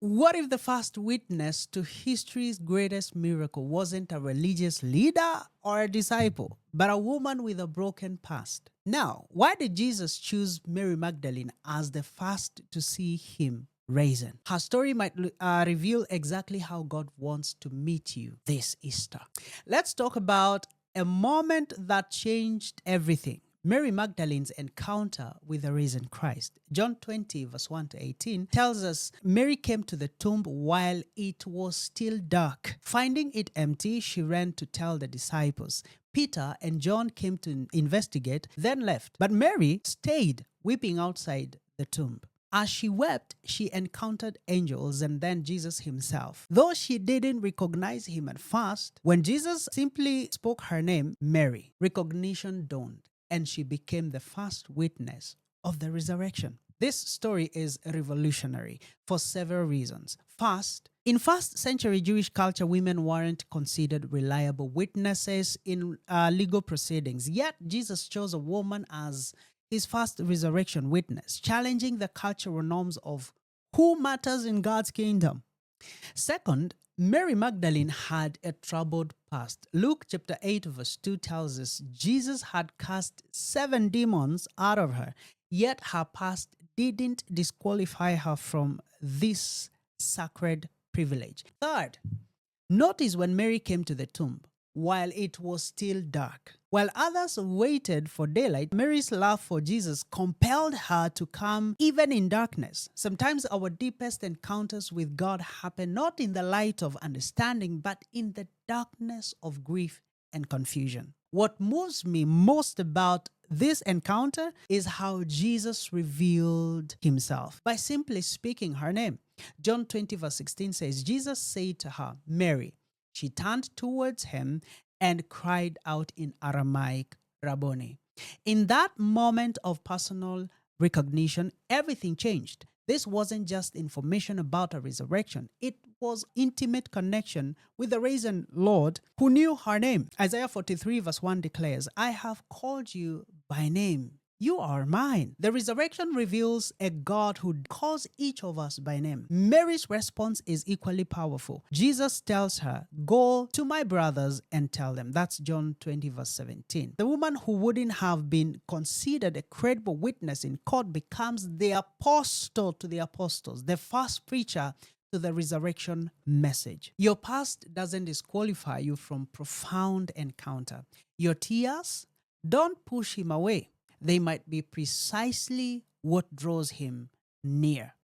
What if the first witness to history's greatest miracle wasn't a religious leader or a disciple, but a woman with a broken past? Now, why did Jesus choose Mary Magdalene as the first to see him risen? Her story might reveal exactly how God wants to meet you this Easter. Let's talk about a moment that changed everything. Mary Magdalene's encounter with the risen Christ. John 20, verse 1 to 18 tells us Mary came to the tomb while it was still dark. Finding it empty, she ran to tell the disciples. Peter and John came to investigate, then left. But Mary stayed, weeping outside the tomb. As she wept, she encountered angels and then Jesus himself. Though she didn't recognize him at first, when Jesus simply spoke her name, Mary, recognition dawned, and she became the first witness of the resurrection. This story is revolutionary for several reasons. First, in first century Jewish culture, women weren't considered reliable witnesses in legal proceedings. Yet Jesus chose a woman as his first resurrection witness, challenging the cultural norms of who matters in God's kingdom. Second, Mary Magdalene had a troubled past. Luke chapter 8 verse 2 tells us Jesus had cast 7 demons out of her, yet her past didn't disqualify her from this sacred privilege. Third, notice when Mary came to the tomb, while it was still dark. While others waited for daylight, Mary's love for Jesus compelled her to come even in darkness. Sometimes our deepest encounters with God happen not in the light of understanding, but in the darkness of grief and confusion. What moves me most about this encounter is how Jesus revealed himself by simply speaking her name. John 20 verse 16 says, Jesus said to her, Mary. She turned towards him and cried out in Aramaic, Rabboni. In that moment of personal recognition, everything changed. This wasn't just information about a resurrection. It was intimate connection with the risen Lord who knew her name. Isaiah 43 verse 1 declares, I have called you by name. You are mine. The resurrection reveals a God who calls each of us by name. Mary's response is equally powerful. Jesus tells her, go to my brothers and tell them. That's John 20 verse 17. The woman who wouldn't have been considered a credible witness in court becomes the apostle to the apostles, the first preacher to the resurrection message. Your past doesn't disqualify you from profound encounter. Your tears don't push him away. They might be precisely what draws him near.